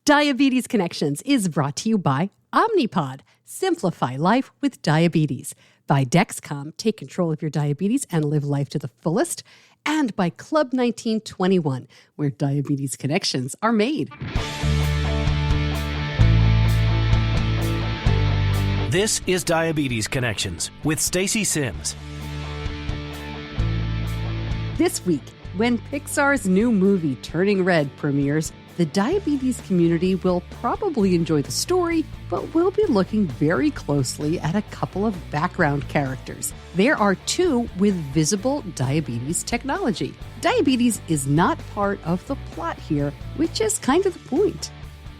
Diabetes Connections is brought to you by Omnipod. Simplify life with diabetes. By Dexcom, take control of your diabetes and live life to the fullest. And by Club 1921, where diabetes connections are made. This is Diabetes Connections with Stacey Sims. This week, when Pixar's new movie Turning Red premieres, the diabetes community will probably enjoy the story, but we'll be looking very closely at a couple of background characters. There are two with visible diabetes technology. Diabetes is not part of the plot here, which is kind of the point.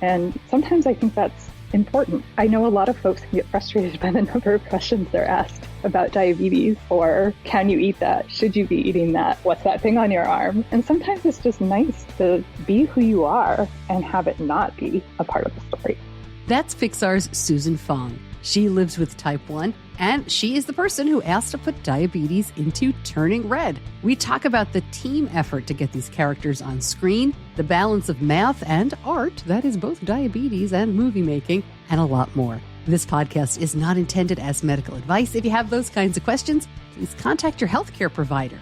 And sometimes I think that's important. I know a lot of folks can get frustrated by the number of questions they're asked about diabetes, or can you eat that? Should you be eating that? What's that thing on your arm? And sometimes it's just nice to be who you are and have it not be a part of the story. That's Pixar's Susan Fong. She lives with type 1, and she is the person who asked to put diabetes into Turning Red. We talk about the team effort to get these characters on screen, the balance of math and art, that is both diabetes and movie making, and a lot more. This podcast is not intended as medical advice. If you have those kinds of questions, please contact your healthcare provider.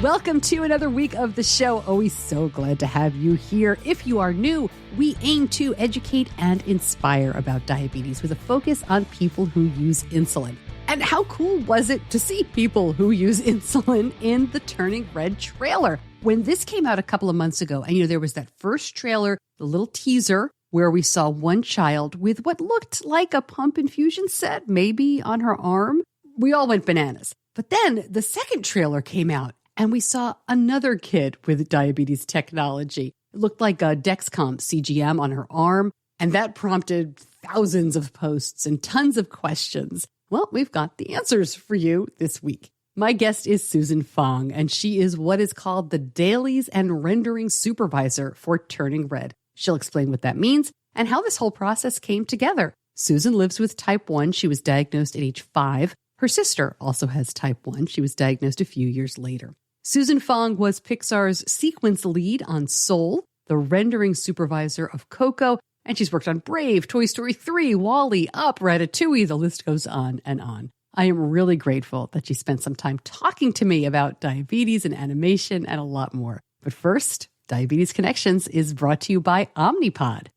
Welcome to another week of the show. Always so glad to have you here. If you are new, we aim to educate and inspire about diabetes with a focus on people who use insulin. And how cool was it to see people who use insulin in the Turning Red trailer? When this came out a couple of months ago, and there was that first trailer, the little teaser, where we saw one child with what looked like a pump infusion set, maybe on her arm. We all went bananas. But then the second trailer came out, and we saw another kid with diabetes technology. It looked like a Dexcom CGM on her arm, and that prompted thousands of posts and tons of questions. Well, we've got the answers for you this week. My guest is Susan Fong, and she is what is called the Dailies and Rendering Supervisor for Turning Red. She'll explain what that means and how this whole process came together. Susan lives with type 1. She was diagnosed at age 5. Her sister also has type 1. She was diagnosed a few years later. Susan Fong was Pixar's sequence lead on Soul, the rendering supervisor of Coco, and she's worked on Brave, Toy Story 3, WALL-E, Up, Ratatouille. The list goes on and on. I am really grateful that she spent some time talking to me about diabetes and animation and a lot more. But first, Diabetes Connections is brought to you by Omnipod.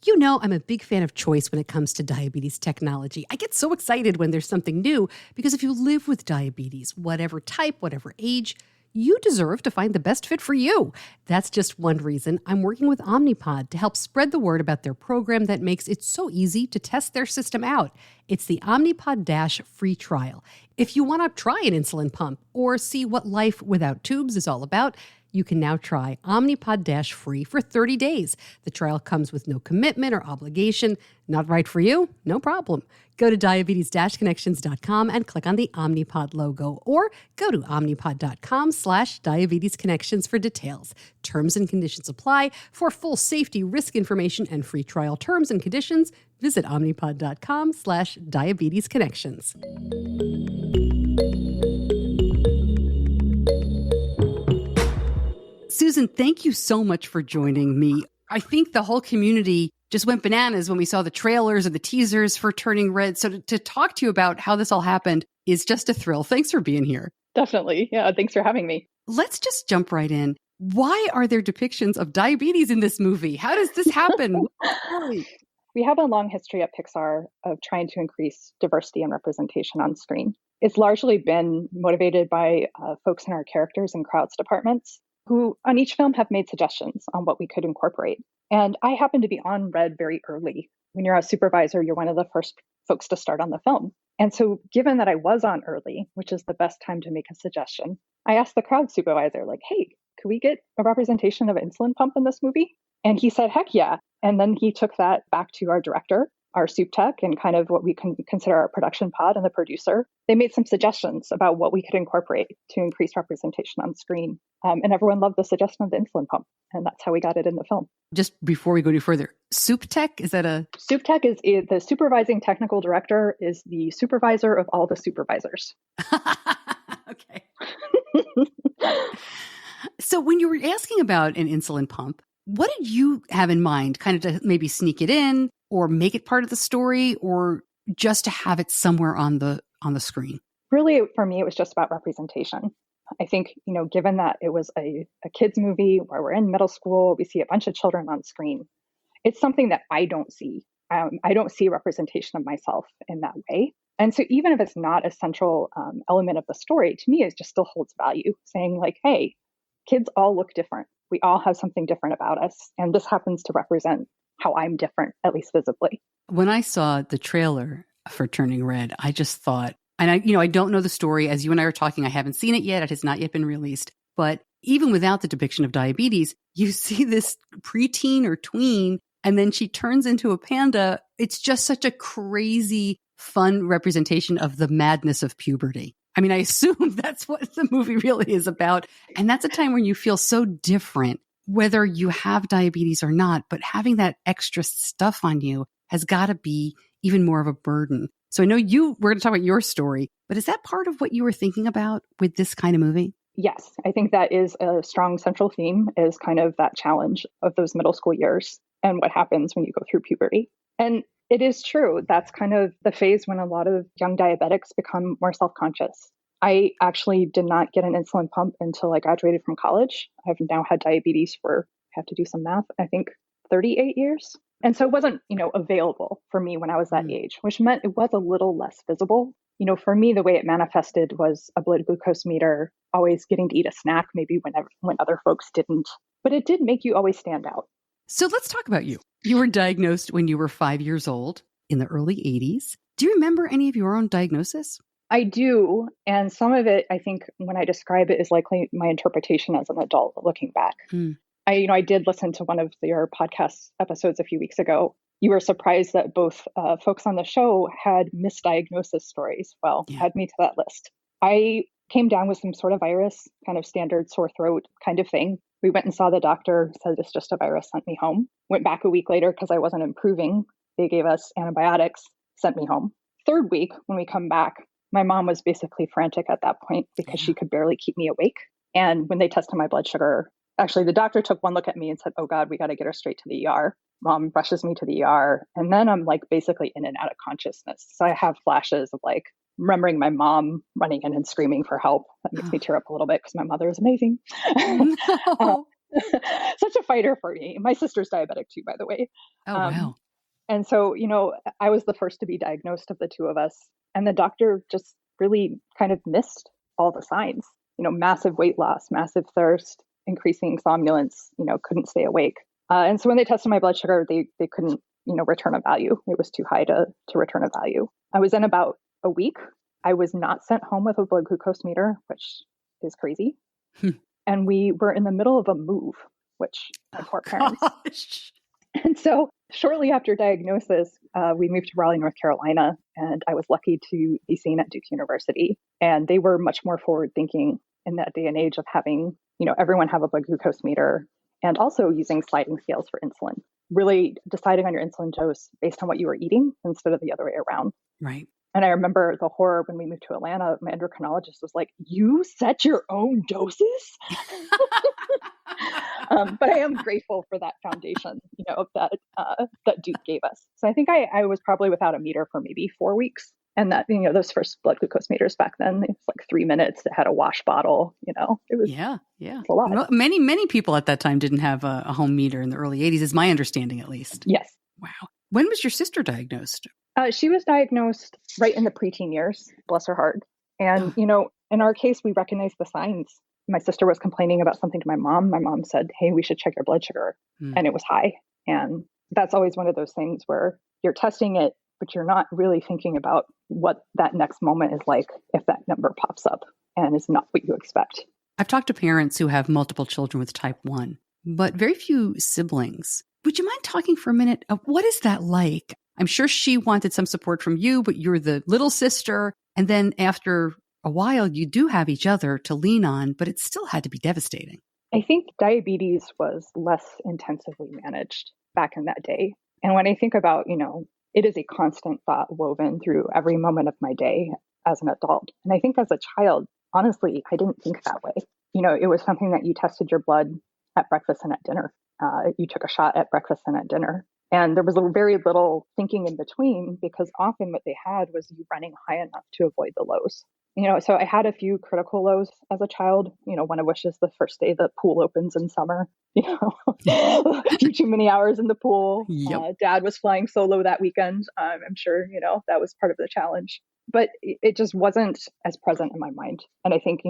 You know, I'm a big fan of choice when it comes to diabetes technology. I get so excited when there's something new because if you live with diabetes, whatever type, whatever age, you deserve to find the best fit for you. That's just one reason I'm working with Omnipod to help spread the word about their program that makes it so easy to test their system out. It's the Omnipod Dash free trial. If you want to try an insulin pump or see what life without tubes is all about, you can now try Omnipod Dash free for 30 days. The trial comes with no commitment or obligation. Not right for you? No problem. Go to diabetes-connections.com and click on the Omnipod logo, or go to omnipod.com/diabetesconnections for details. Terms and conditions apply. For full safety, risk information, and free trial terms and conditions, visit omnipod.com/diabetesconnections. Susan, thank you so much for joining me. I think the whole community just went bananas when we saw the trailers and the teasers for Turning Red. So to talk to you about how this all happened is just a thrill. Thanks for being here. Definitely. Yeah, thanks for having me. Let's just jump right in. Why are there depictions of diabetes in this movie? How does this happen? We have a long history at Pixar of trying to increase diversity and representation on screen. It's largely been motivated by folks in our characters and crowds departments, who on each film have made suggestions on what we could incorporate. And I happened to be on Red very early. When you're a supervisor, you're one of the first folks to start on the film. And so given that I was on early, which is the best time to make a suggestion, I asked the crowd supervisor, hey, could we get a representation of insulin pump in this movie? And he said, heck yeah. And then he took that back to our director, our soup tech, and kind of what we can consider our production pod and the producer. They made some suggestions about what we could incorporate to increase representation on screen. And everyone loved the suggestion of the insulin pump. And that's how we got it in the film. Just before we go any further, soup tech, is that a... Soup tech is the supervising technical director, is the supervisor of all the supervisors. Okay. So when you were asking about an insulin pump, What did you have in mind, kind of to maybe sneak it in or make it part of the story, or just to have it somewhere on the screen? Really, for me, it was just about representation. I think, given that it was a kids movie where we're in middle school, we see a bunch of children on screen. It's something that I don't see. I don't see representation of myself in that way. And so even if it's not a central element of the story, to me, it just still holds value, saying like, hey, kids all look different. We all have something different about us. And this happens to represent how I'm different, at least visibly. When I saw the trailer for Turning Red, I just thought, and I don't know the story. As you and I are talking, I haven't seen it yet. It has not yet been released. But even without the depiction of diabetes, you see this preteen or tween, and then she turns into a panda. It's just such a crazy, fun representation of the madness of puberty. I mean, I assume that's what the movie really is about. And that's a time when you feel so different, whether you have diabetes or not, but having that extra stuff on you has got to be even more of a burden. So I know we're going to talk about your story, but is that part of what you were thinking about with this kind of movie? Yes, I think that is a strong central theme, is kind of that challenge of those middle school years and what happens when you go through puberty. And it is true. That's kind of the phase when a lot of young diabetics become more self-conscious. I actually did not get an insulin pump until I graduated from college. I've now had diabetes for, I have to do some math, I think 38 years. And so it wasn't, available for me when I was that age, which meant it was a little less visible. For me, the way it manifested was a blood glucose meter, always getting to eat a snack, maybe when other folks didn't. But it did make you always stand out. So let's talk about you. You were diagnosed when you were 5 years old in the early 80s. Do you remember any of your own diagnosis? I do. And some of it, I think, when I describe it, is likely my interpretation as an adult looking back. I did listen to one of your podcast episodes a few weeks ago. You were surprised that both folks on the show had misdiagnosis stories. Well, add me to that list. I came down with some sort of virus, kind of standard sore throat kind of thing. We went and saw the doctor, said it's just a virus, sent me home. Went back a week later because I wasn't improving. They gave us antibiotics, sent me home. Third week, when we come back, my mom was basically frantic at that point because she could barely keep me awake. And when they tested my blood sugar, actually, the doctor took one look at me and said, oh God, we got to get her straight to the ER. Mom rushes me to the ER. And then I'm like basically in and out of consciousness. So I have flashes of like remembering my mom running in and screaming for help. That makes me tear up a little bit because my mother is amazing. No. Such a fighter for me. My sister's diabetic too, by the way. Oh, wow. And so, I was the first to be diagnosed of the two of us. And the doctor just really kind of missed all the signs, massive weight loss, massive thirst, increasing somnolence, couldn't stay awake. And so when they tested my blood sugar, they couldn't, return a value. It was too high to return a value. I was in about a week. I was not sent home with a blood glucose meter, which is crazy. And we were in the middle of a move, which my poor parents. Gosh. And so shortly after diagnosis, we moved to Raleigh, North Carolina, and I was lucky to be seen at Duke University. And they were much more forward thinking in that day and age of having, everyone have a blood glucose meter and also using sliding scales for insulin, really deciding on your insulin dose based on what you were eating instead of the other way around. Right. And I remember the horror when we moved to Atlanta, my endocrinologist was like, you set your own doses? But I am grateful for that foundation, that Duke gave us. So I think I was probably without a meter for maybe 4 weeks. And that, those first blood glucose meters back then, it was like 3 minutes. It had a wash bottle, it was a lot. Well, many people at that time didn't have a home meter in the early 80s, is my understanding at least. Yes. Wow. When was your sister diagnosed? She was diagnosed right in the preteen years, bless her heart. And, in our case, we recognized the signs. My sister was complaining about something to my mom. My mom said, hey, we should check your blood sugar. And it was high. And that's always one of those things where you're testing it, but you're not really thinking about what that next moment is like if that number pops up and is not what you expect. I've talked to parents who have multiple children with type 1, but very few siblings. Would you mind talking for a minute? What is that like? I'm sure she wanted some support from you, but you're the little sister. And then after a while, you do have each other to lean on, but it still had to be devastating. I think diabetes was less intensively managed back in that day. And when I think about, it is a constant thought woven through every moment of my day as an adult. And I think as a child, honestly, I didn't think that way. It was something that you tested your blood at breakfast and at dinner. you took a shot at breakfast and at dinner. And there was very little thinking in between, because often what they had was you running high enough to avoid the lows. So I had a few critical lows as a child. One of which is the first day the pool opens in summer. A few too many hours in the pool. Yep. Dad was flying solo that weekend. I'm sure, that was part of the challenge. But it just wasn't as present in my mind. And I think,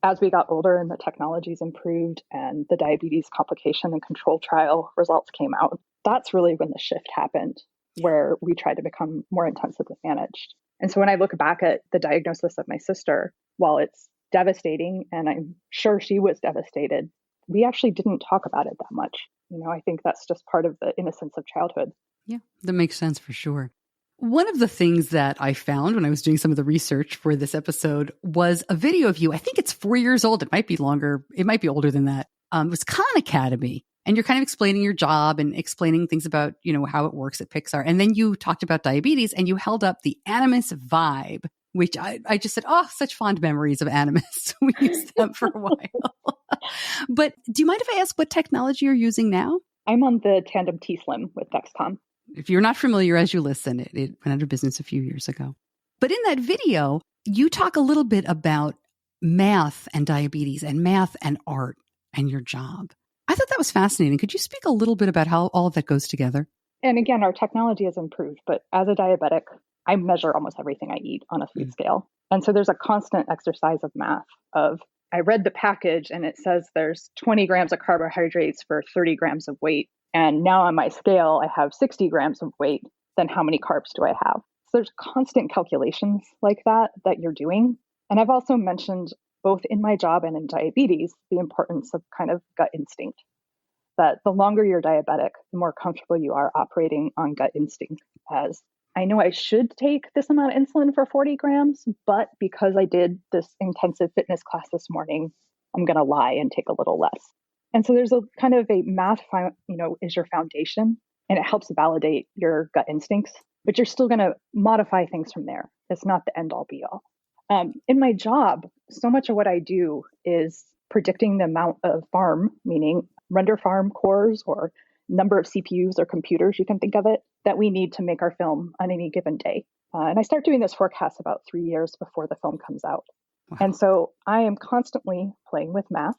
as we got older and the technologies improved and the diabetes complication and control trial results came out, that's really when the shift happened, where we tried to become more intensively managed. And so when I look back at the diagnosis of my sister, while it's devastating, and I'm sure she was devastated, we actually didn't talk about it that much. I think that's just part of the innocence of childhood. Yeah, that makes sense for sure. One of the things that I found when I was doing some of the research for this episode was a video of you. I think it's 4 years old. It might be longer. It might be older than that. It was Khan Academy. And you're kind of explaining your job and explaining things about, how it works at Pixar. And then you talked about diabetes and you held up the Animus Vibe, which I just said, oh, such fond memories of Animus. We used them for a while. But do you mind if I ask what technology you're using now? I'm on the Tandem T-Slim with Dexcom. If you're not familiar as you listen, it went out of business a few years ago. But in that video, you talk a little bit about math and diabetes and math and art and your job. I thought that was fascinating. Could you speak a little bit about how all of that goes together? And again, our technology has improved, but as a diabetic, I measure almost everything I eat on a food scale. And so there's a constant exercise of math I read the package and it says there's 20 grams of carbohydrates for 30 grams of weight. And now on my scale, I have 60 grams of weight. Then how many carbs do I have? So there's constant calculations like that you're doing. And I've also mentioned both in my job and in diabetes, the importance of kind of gut instinct. That the longer you're diabetic, the more comfortable you are operating on gut instinct. As I know I should take this amount of insulin for 40 grams, but because I did this intensive fitness class this morning, I'm going to lie and take a little less. And so there's a kind of a math, is your foundation, and it helps validate your gut instincts, but you're still going to modify things from there. It's not the end all be all. In my job, so much of what I do is predicting the amount of farm, meaning render farm cores or number of CPUs or computers, you can think of it, that we need to make our film on any given day. And I start doing this forecast about 3 years before the film comes out. Wow. And so I am constantly playing with math,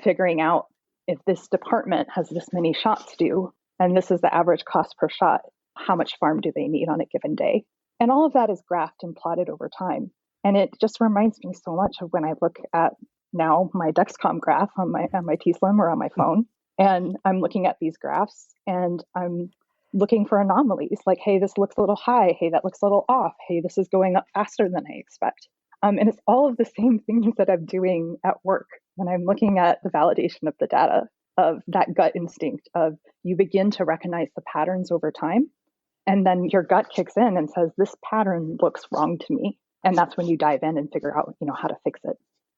figuring out if this department has this many shots due, and this is the average cost per shot, how much farm do they need on a given day? And all of that is graphed and plotted over time. And it just reminds me so much of when I look at now my Dexcom graph on my T-Slim or on my phone, and I'm looking at these graphs and I'm looking for anomalies like, hey, this looks a little high. Hey, that looks a little off. Hey, this is going up faster than I expect. And it's all of the same things that I'm doing at work when I'm looking at the validation of the data, of that gut instinct of you begin to recognize the patterns over time. And then your gut kicks in and says, this pattern looks wrong to me. And that's when you dive in and figure out, how to fix it.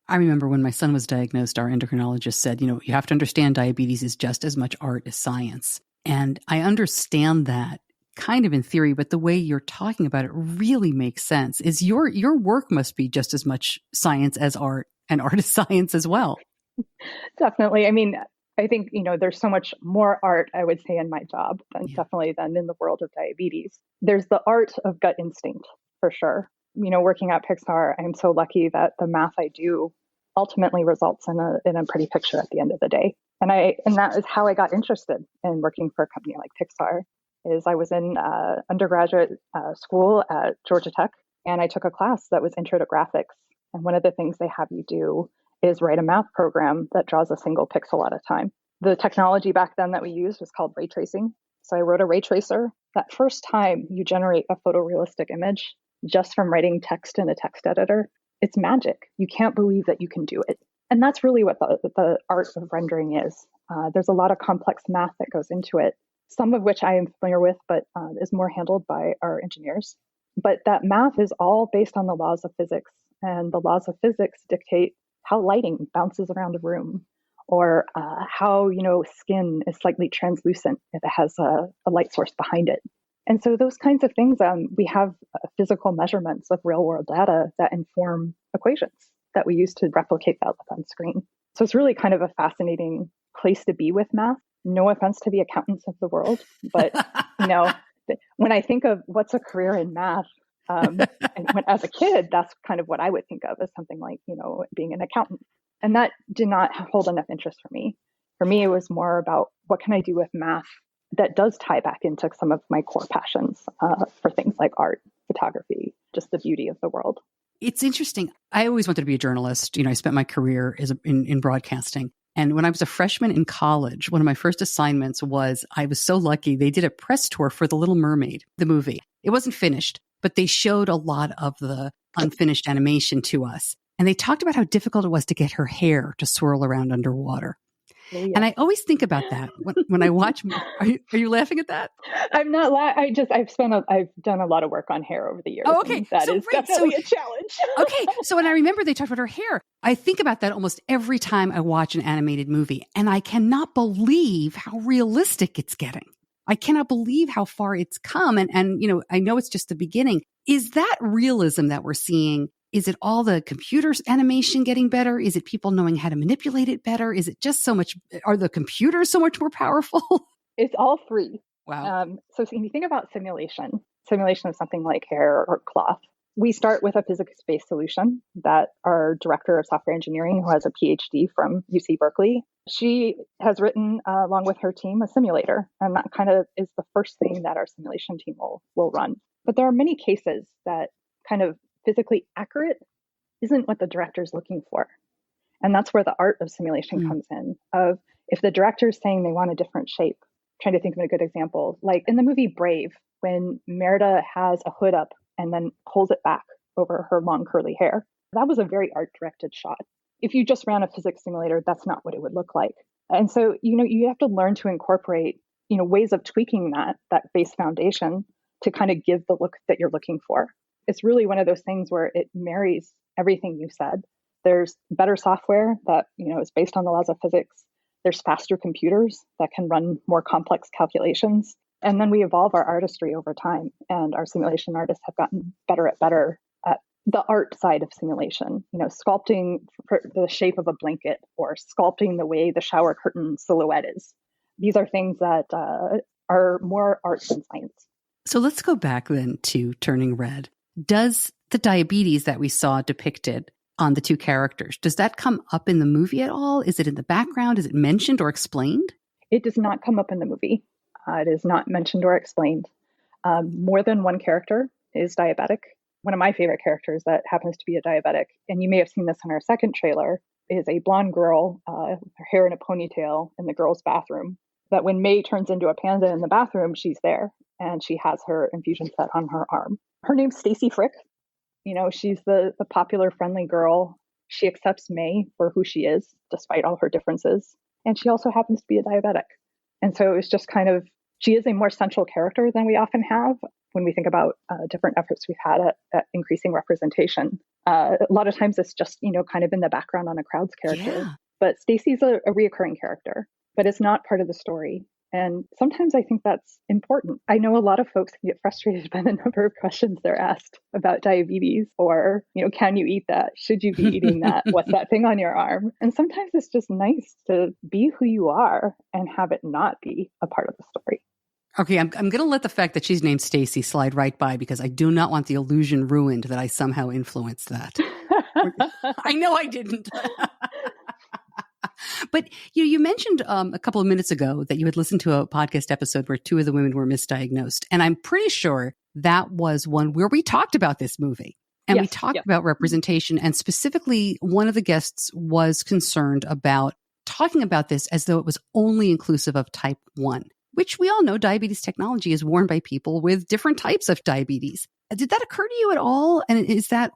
I remember when my son was diagnosed, our endocrinologist said, you have to understand diabetes is just as much art as science. And I understand that kind of in theory, but the way you're talking about it really makes sense. Is your work must be just as much science as art, and art is science as well. Definitely. I mean, I think, there's so much more art, I would say, in my job definitely than in the world of diabetes. There's the art of gut instinct, for sure. Working at Pixar, I'm so lucky that the math I do ultimately results in a pretty picture at the end of the day. And that is how I got interested in working for a company like Pixar. Is I was in undergraduate school at Georgia Tech, and I took a class that was Intro to Graphics. And one of the things they have you do is write a math program that draws a single pixel at a time. The technology back then that we used was called ray tracing. So I wrote a ray tracer. That first time you generate a photorealistic image just from writing text in a text editor, it's magic. You can't believe that you can do it. And that's really what the art of rendering is. There's a lot of complex math that goes into it, some of which I am familiar with, but is more handled by our engineers. But that math is all based on the laws of physics. And the laws of physics dictate how lighting bounces around a room, or how, skin is slightly translucent if it has a light source behind it. And so those kinds of things, we have physical measurements of real world data that inform equations that we use to replicate that on screen. So it's really kind of a fascinating place to be with math. no offense to the accountants of the world, but when I think of what's a career in math, and as a kid, that's kind of what I would think of as something like, being an accountant. And that did not hold enough interest for me. For me, it was more about what can I do with math that does tie back into some of my core passions for things like art, photography, just the beauty of the world. It's interesting. I always wanted to be a journalist. I spent my career in broadcasting. And when I was a freshman in college, one of my first assignments was, I was so lucky, they did a press tour for The Little Mermaid, the movie. It wasn't finished, but they showed a lot of the unfinished animation to us. And they talked about how difficult it was to get her hair to swirl around underwater. Oh, yeah. And I always think about that when I watch. Are you laughing at that? I'm not. I've done a lot of work on hair over the years. Oh, okay, that is definitely a challenge. Okay, so when I remember they talked about her hair, I think about that almost every time I watch an animated movie, and I cannot believe how realistic it's getting. I cannot believe how far it's come, and I know it's just the beginning. Is that realism that we're seeing? Is it all the computer's animation getting better? Is it people knowing how to manipulate it better? Is it just so much? Are the computers so much more powerful? It's all three. Wow. So when you think about simulation of something like hair or cloth, we start with a physics-based solution that our director of software engineering, who has a PhD from UC Berkeley, she has written, along with her team, a simulator. And that kind of is the first thing that our simulation team will run. But there are many cases that kind of physically accurate isn't what the director's looking for. And that's where the art of simulation comes in, of if the director's saying they want a different shape. Trying to think of a good example, like in the movie Brave, when Merida has a hood up and then pulls it back over her long curly hair. That was a very art-directed shot. If you just ran a physics simulator, that's not what it would look like. And so, you have to learn to incorporate, ways of tweaking that base foundation to kind of give the look that you're looking for. It's really one of those things where it marries everything you said. There's better software that, is based on the laws of physics. There's faster computers that can run more complex calculations. And then we evolve our artistry over time. And our simulation artists have gotten better at the art side of simulation, sculpting the shape of a blanket or sculpting the way the shower curtain silhouette is. These are things that are more art than science. So let's go back then to Turning Red. Does the diabetes that we saw depicted on the two characters, does that come up in the movie at all? Is it in the background? Is it mentioned or explained? It does not come up in the movie. It is not mentioned or explained. More than one character is diabetic. One of my favorite characters that happens to be a diabetic, and you may have seen this in our second trailer, is a blonde girl, her hair in a ponytail in the girls' bathroom. That when May turns into a panda in the bathroom, she's there, and she has her infusion set on her arm. Her name's Stacey Frick. She's the popular, friendly girl. She accepts May for who she is, despite all her differences. And she also happens to be a diabetic. And so it's just kind of, she is a more central character than we often have when we think about different efforts we've had at increasing representation. A lot of times it's just, kind of in the background on a crowd's character. Yeah. But Stacey's a reoccurring character, but it's not part of the story. And sometimes I think that's important. I know a lot of folks get frustrated by the number of questions they're asked about diabetes or, can you eat that? Should you be eating that? What's that thing on your arm? And sometimes it's just nice to be who you are and have it not be a part of the story. Okay, I'm going to let the fact that she's named Stacey slide right by because I do not want the illusion ruined that I somehow influenced that. I know I didn't. But you mentioned a couple of minutes ago that you had listened to a podcast episode where two of the women were misdiagnosed. And I'm pretty sure that was one where we talked about this movie. And yes, we talked about representation. And specifically, one of the guests was concerned about talking about this as though it was only inclusive of type 1, which we all know diabetes technology is worn by people with different types of diabetes. Did that occur to you at all? And is that,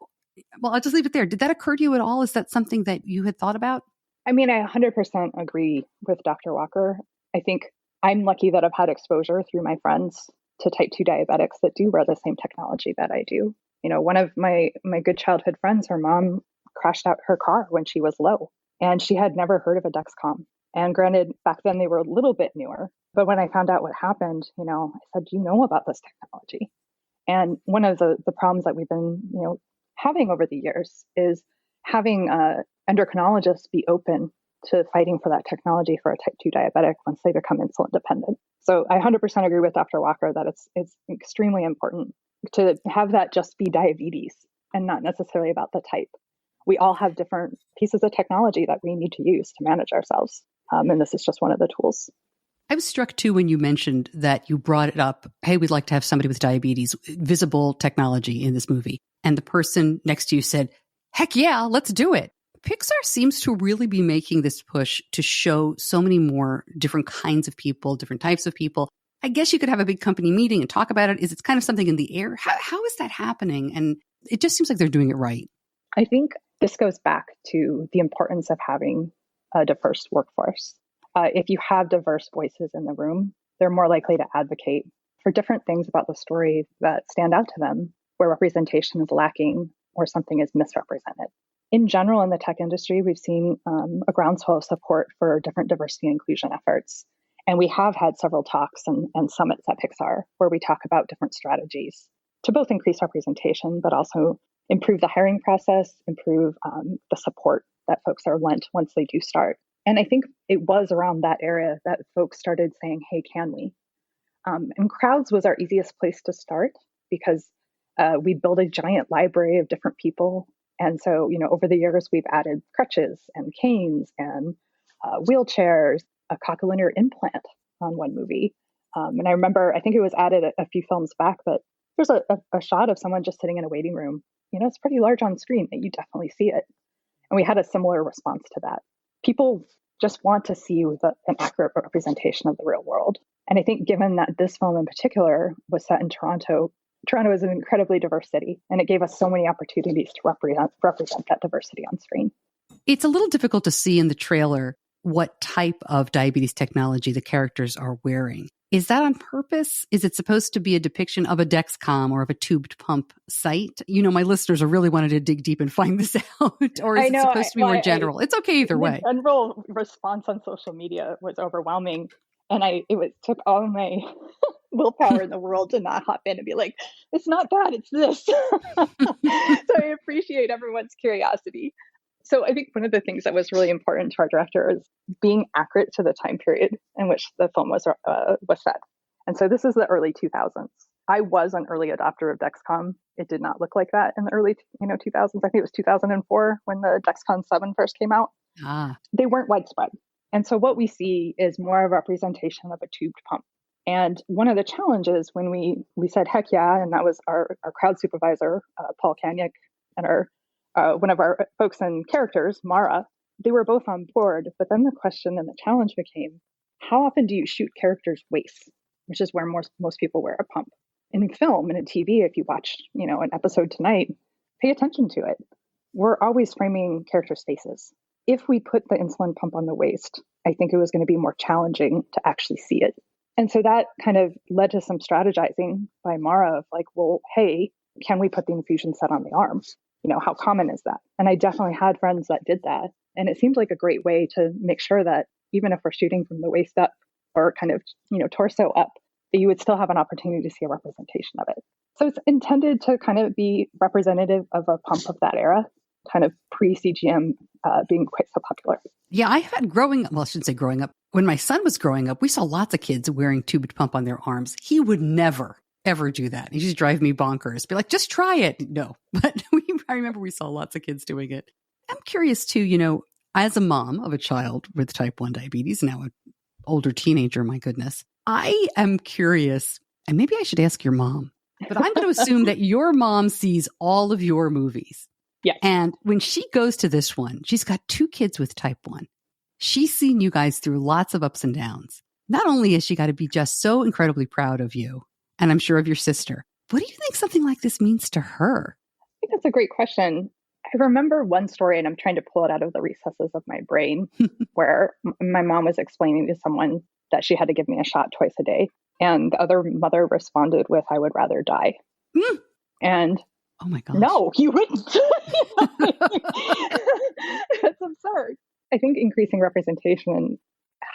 well, I'll just leave it there. Did that occur to you at all? Is that something that you had thought about? I mean, I 100% agree with Dr. Walker. I think I'm lucky that I've had exposure through my friends to type 2 diabetics that do wear the same technology that I do. One of my good childhood friends, her mom crashed out her car when she was low, and she had never heard of a Dexcom. And granted, back then they were a little bit newer. But when I found out what happened, I said, do you know about this technology? And one of the problems that we've been, having over the years is having endocrinologists be open to fighting for that technology for a type 2 diabetic once they become insulin dependent. So I 100% agree with Dr. Walker that it's extremely important to have that just be diabetes and not necessarily about the type. We all have different pieces of technology that we need to use to manage ourselves. And this is just one of the tools. I was struck too when you mentioned that you brought it up, hey, we'd like to have somebody with diabetes, visible technology in this movie. And the person next to you said, heck yeah, let's do it. Pixar seems to really be making this push to show so many more different kinds of people, different types of people. I guess you could have a big company meeting and talk about it. Is it kind of something in the air? How is that happening? And it just seems like they're doing it right. I think this goes back to the importance of having a diverse workforce. If you have diverse voices in the room, they're more likely to advocate for different things about the story that stand out to them, where representation is lacking or something is misrepresented. In general, in the tech industry, we've seen a groundswell of support for different diversity and inclusion efforts. And we have had several talks and summits at Pixar where we talk about different strategies to both increase representation, but also improve the hiring process, improve the support that folks are lent once they do start. And I think it was around that area that folks started saying, hey, can we? And crowds was our easiest place to start because we built a giant library of different people. And so, over the years, we've added crutches and canes and wheelchairs, a cochlear implant on one movie. And I remember, I think it was added a few films back, but there's a shot of someone just sitting in a waiting room. It's pretty large on screen, but you definitely see it. And we had a similar response to that. People just want to see an accurate representation of the real world. And I think given that this film in particular was set in Toronto is an incredibly diverse city, and it gave us so many opportunities to represent that diversity on screen. It's a little difficult to see in the trailer what type of diabetes technology the characters are wearing. Is that on purpose? Is it supposed to be a depiction of a Dexcom or of a tubed pump site? My listeners are really wanting to dig deep and find this out. Or is it supposed to be more general? It's okay either way. The general response on social media was overwhelming. And it took all my willpower in the world to not hop in and be like, it's not that, it's this. So I appreciate everyone's curiosity. So I think one of the things that was really important to our director is being accurate to the time period in which the film was set. And so this is the early 2000s. I was an early adopter of Dexcom. It did not look like that in the early 2000s. I think it was 2004 when the Dexcom 7 first came out. They weren't widespread. And so what we see is more of a representation of a tubed pump. And one of the challenges when we said, heck yeah, and that was our crowd supervisor, Paul Kaniak, and one of our folks and characters, Mara, they were both on board. But then the question and the challenge became, how often do you shoot characters' waists, which is where most people wear a pump? In film and in TV, if you watch, an episode tonight, pay attention to it. We're always framing characters' faces. If we put the insulin pump on the waist, I think it was going to be more challenging to actually see it. And so that kind of led to some strategizing by Mara of like, well, hey, can we put the infusion set on the arm? How common is that? And I definitely had friends that did that. And it seemed like a great way to make sure that even if we're shooting from the waist up or kind of, torso up, that you would still have an opportunity to see a representation of it. So it's intended to kind of be representative of a pump of that era, kind of pre-CGM being quite so popular. Yeah, I had I shouldn't say growing up. When my son was growing up, we saw lots of kids wearing tubed pump on their arms. He would never, ever do that. He just drive me bonkers. Be like, just try it. No, but I remember we saw lots of kids doing it. I'm curious too, as a mom of a child with type 1 diabetes, now an older teenager, my goodness, I am curious, and maybe I should ask your mom, but I'm going to assume that your mom sees all of your movies. Yeah. And when she goes to this one, she's got 2 kids with type 1. She's seen you guys through lots of ups and downs. Not only has she got to be just so incredibly proud of you, and I'm sure of your sister, what do you think something like this means to her? I think that's a great question. I remember one story, and I'm trying to pull it out of the recesses of my brain, where my mom was explaining to someone that she had to give me a shot twice a day. And the other mother responded with, I would rather die. And oh my gosh. No, you wouldn't. That's absurd. I think increasing representation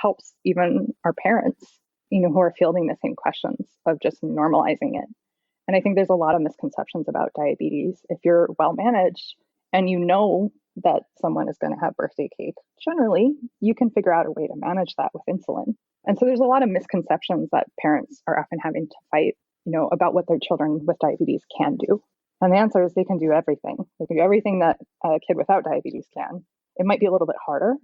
helps even our parents, who are fielding the same questions of just normalizing it. And I think there's a lot of misconceptions about diabetes. If you're well managed and that someone is going to have birthday cake, generally you can figure out a way to manage that with insulin. And so there's a lot of misconceptions that parents are often having to fight, about what their children with diabetes can do. And the answer is they can do everything. They can do everything that a kid without diabetes can. It might be a little bit harder.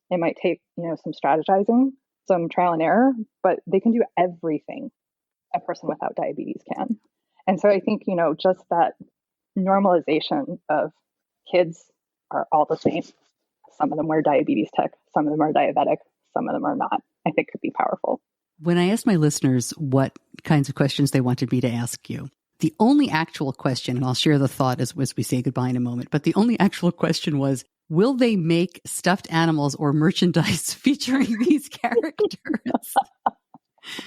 It might take, some strategizing, some trial and error, but they can do everything a person without diabetes can. And so I think, just that normalization of kids are all the same. Some of them wear diabetes tech, some of them are diabetic, some of them are not, I think could be powerful. When I asked my listeners what kinds of questions they wanted me to ask you, the only actual question, and I'll share the thought as we say goodbye in a moment, but the only actual question was, will they make stuffed animals or merchandise featuring these characters?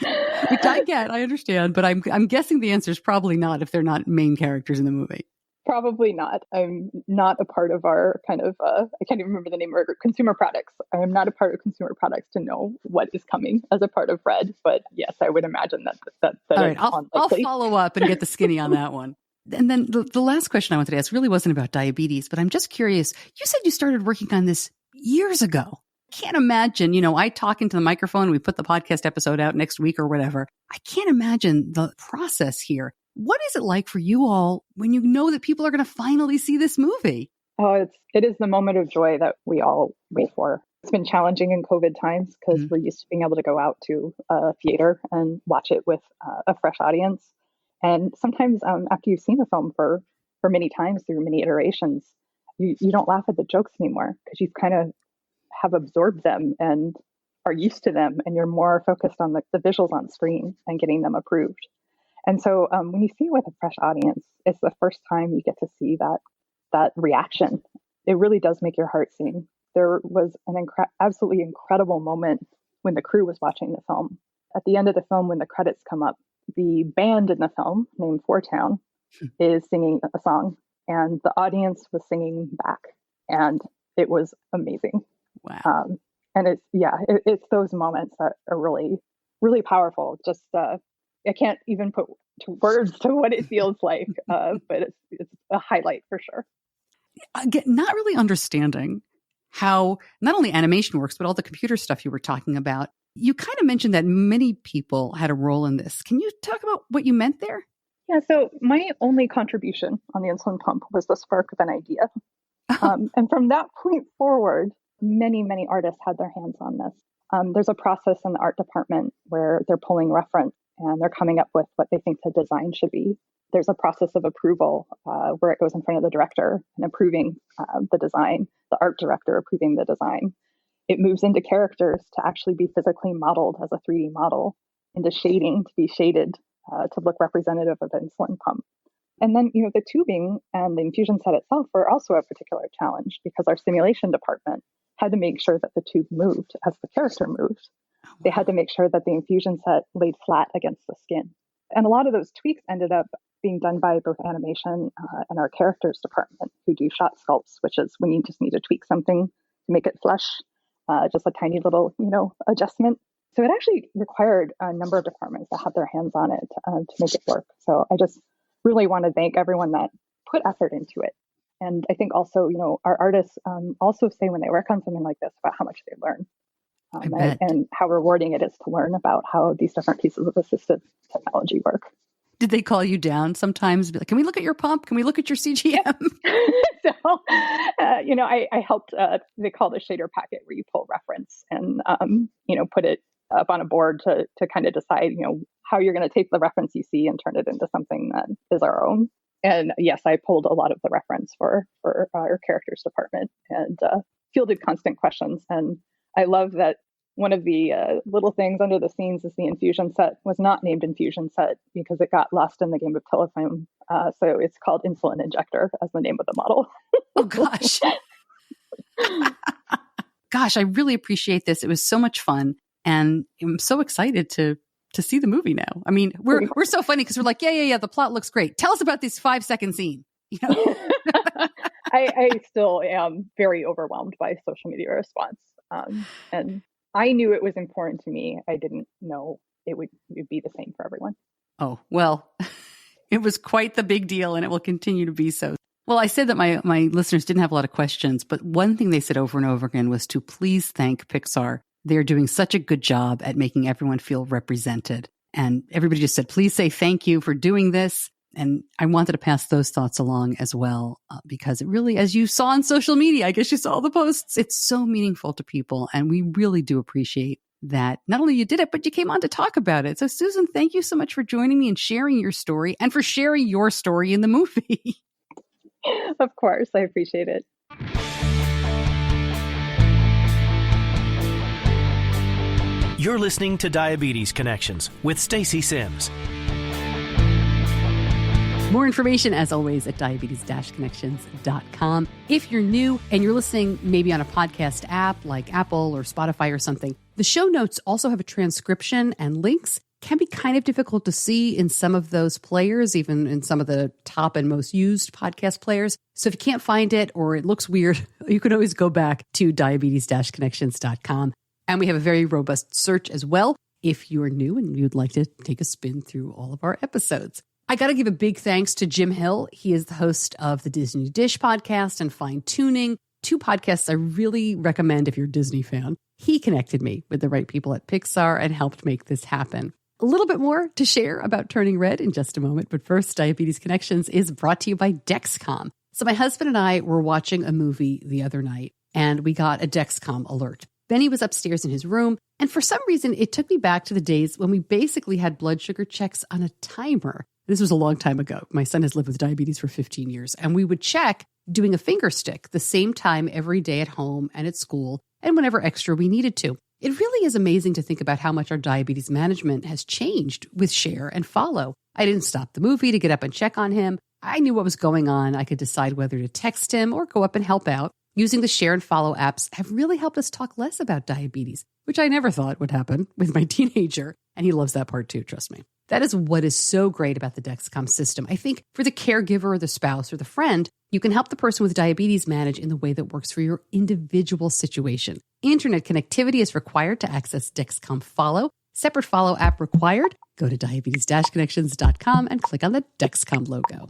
Which I understand, but I'm guessing the answer is probably not if they're not main characters in the movie. Probably not. I'm not a part of our kind of, I can't even remember the name of our group, consumer products. I am not a part of consumer products to know what is coming as a part of Red. But yes, I would imagine that all right, I'll follow up and get the skinny on that one. And then the last question I wanted to ask really wasn't about diabetes, but I'm just curious. You said you started working on this years ago. Can't imagine, I talk into the microphone, we put the podcast episode out next week or whatever. I can't imagine the process here. What is it like for you all when you know that people are going to finally see this movie? Oh, it is the moment of joy that we all wait for. It's been challenging in COVID times because we're used to being able to go out to a theater and watch it with a fresh audience. And sometimes after you've seen a film for many times through many iterations, you don't laugh at the jokes anymore because you've kind of have absorbed them and are used to them, and you're more focused on the visuals on screen and getting them approved. And so when you see it with a fresh audience, it's the first time you get to see that reaction. It really does make your heart sing. There was an absolutely incredible moment when the crew was watching the film. At the end of the film, when the credits come up, the band in the film, named Four Town, is singing a song, and the audience was singing back, and it was amazing. Wow. And it's those moments that are really, really powerful. Just I can't even put words to what it feels like, but it's a highlight for sure. Again, not really understanding how not only animation works, but all the computer stuff you were talking about. You kind of mentioned that many people had a role in this. Can you talk about what you meant there? Yeah, so my only contribution on the insulin pump was the spark of an idea. And from that point forward, many, many artists had their hands on this. There's a process in the art department where they're pulling reference and they're coming up with what they think the design should be. There's a process of approval where it goes in front of the director and approving the design, the art director approving the design. It moves into characters to actually be physically modeled as a 3D model, into shading to be shaded to look representative of an insulin pump. And then, the tubing and the infusion set itself were also a particular challenge because our simulation department had to make sure that the tube moved as the character moved. They had to make sure that the infusion set laid flat against the skin. And a lot of those tweaks ended up being done by both animation and our characters department, who do shot sculpts, which is when you just need to tweak something to make it flush, just a tiny little, adjustment. So it actually required a number of departments to have their hands on it to make it work. So I just really want to thank everyone that put effort into it. And I think also, our artists also say when they work on something like this about how much they learn and how rewarding it is to learn about how these different pieces of assistive technology work. Did they call you down sometimes? Be like, can we look at your pump? Can we look at your CGM? So, I helped, they call the shader packet where you pull reference and, put it up on a board to kind of decide, how you're going to take the reference you see and turn it into something that is our own. And yes, I pulled a lot of the reference for our characters department and fielded constant questions. And I love that one of the little things under the scenes is the infusion set was not named infusion set because it got lost in the game of telephone. So it's called insulin injector as the name of the model. Oh, gosh. Gosh, I really appreciate this. It was so much fun. And I'm so excited to see the movie now. I mean, we're so funny because we're like, yeah, the plot looks great. Tell us about this 5-second scene. I still am very overwhelmed by social media response. And I knew it was important to me. I didn't know it would be the same for everyone. Oh, well, it was quite the big deal and it will continue to be so. Well, I said that my listeners didn't have a lot of questions, but one thing they said over and over again was to please thank Pixar. They're doing such a good job at making everyone feel represented. And everybody just said, please say thank you for doing this. And I wanted to pass those thoughts along as well, because it really, as you saw on social media, I guess you saw the posts, it's so meaningful to people. And we really do appreciate that not only you did it, but you came on to talk about it. So Susan, thank you so much for joining me and sharing your story and for sharing your story in the movie. Of course, I appreciate it. You're listening to Diabetes Connections with Stacey Sims. More information, as always, at diabetes-connections.com. If you're new and you're listening maybe on a podcast app like Apple or Spotify or something, the show notes also have a transcription and links. Can be kind of difficult to see in some of those players, even in some of the top and most used podcast players. So if you can't find it or it looks weird, you can always go back to diabetes-connections.com. And we have a very robust search as well if you're new and you'd like to take a spin through all of our episodes. I got to give a big thanks to Jim Hill. He is the host of the Disney Dish podcast and Fine Tuning, two podcasts I really recommend if you're a Disney fan. He connected me with the right people at Pixar and helped make this happen. A little bit more to share about Turning Red in just a moment, but first, Diabetes Connections is brought to you by Dexcom. So my husband and I were watching a movie the other night, and we got a Dexcom alert. Benny was upstairs in his room, and for some reason, it took me back to the days when we basically had blood sugar checks on a timer. This was a long time ago. My son has lived with diabetes for 15 years, and we would check doing a finger stick the same time every day at home and at school, and whenever extra we needed to. It really is amazing to think about how much our diabetes management has changed with Share and Follow. I didn't stop the movie to get up and check on him. I knew what was going on. I could decide whether to text him or go up and help out. Using the Share and Follow apps have really helped us talk less about diabetes, which I never thought would happen with my teenager. And he loves that part too, trust me. That is what is so great about the Dexcom system. I think for the caregiver or the spouse or the friend, you can help the person with diabetes manage in the way that works for your individual situation. Internet connectivity is required to access Dexcom Follow. Separate Follow app required. Go to diabetes-connections.com and click on the Dexcom logo.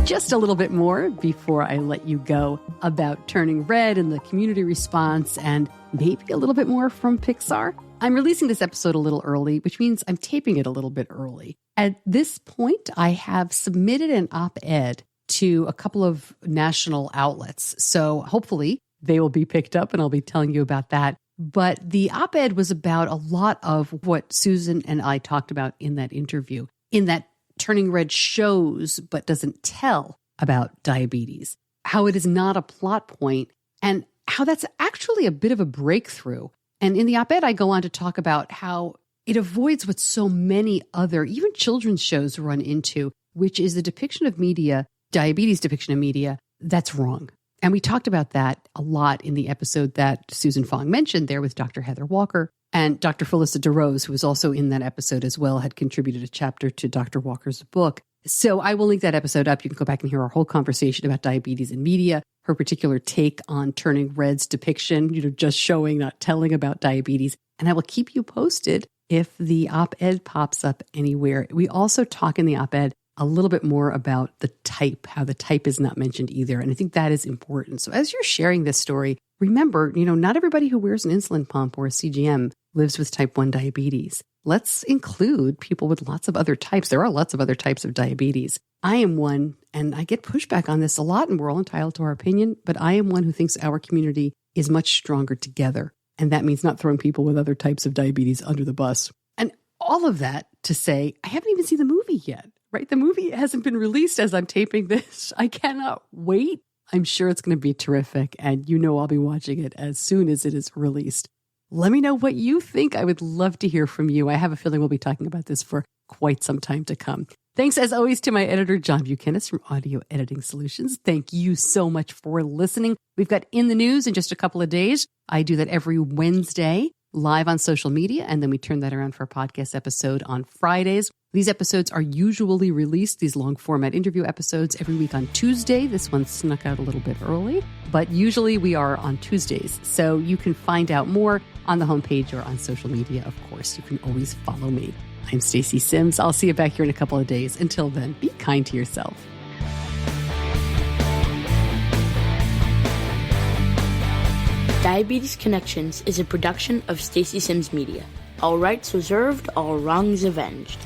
Just a little bit more before I let you go about Turning Red and the community response, and maybe a little bit more from Pixar. I'm releasing this episode a little early, which means I'm taping it a little bit early. At this point, I have submitted an op-ed to a couple of national outlets. So hopefully they will be picked up and I'll be telling you about that. But the op-ed was about a lot of what Susan and I talked about in that interview, in that Turning Red shows but doesn't tell about diabetes, how it is not a plot point, and how that's actually a bit of a breakthrough. And in the op-ed, I go on to talk about how it avoids what so many other, even children's shows run into, which is the depiction of media, diabetes depiction of media, that's wrong. And we talked about that a lot in the episode that Susan Fong mentioned there with Dr. Heather Walker. And Dr. Felissa DeRose, who was also in that episode as well, had contributed a chapter to Dr. Walker's book. So I will link that episode up. You can go back and hear our whole conversation about diabetes in media, her particular take on Turning Red's depiction, just showing, not telling about diabetes. And I will keep you posted if the op-ed pops up anywhere. We also talk in the op-ed a little bit more about the type, how the type is not mentioned either. And I think that is important. So as you're sharing this story, remember, not everybody who wears an insulin pump or a CGM lives with type 1 diabetes. Let's include people with lots of other types. There are lots of other types of diabetes. I am one, and I get pushback on this a lot, and we're all entitled to our opinion, but I am one who thinks our community is much stronger together. And that means not throwing people with other types of diabetes under the bus. And all of that to say, I haven't even seen the movie yet, right? The movie hasn't been released as I'm taping this. I cannot wait. I'm sure it's going to be terrific, and I'll be watching it as soon as it is released. Let me know what you think. I would love to hear from you. I have a feeling we'll be talking about this for quite some time to come. Thanks, as always, to my editor, John Buchanan from Audio Editing Solutions. Thank you so much for listening. We've got In the News in just a couple of days. I do that every Wednesday live on social media, and then we turn that around for a podcast episode on Fridays. These episodes are usually released, these long format interview episodes, every week on Tuesday. This one snuck out a little bit early, but usually we are on Tuesdays. So you can find out more on the homepage or on social media, of course. You can always follow me. I'm Stacey Sims. I'll see you back here in a couple of days. Until then, be kind to yourself. Diabetes Connections is a production of Stacey Sims Media. All rights reserved, all wrongs avenged.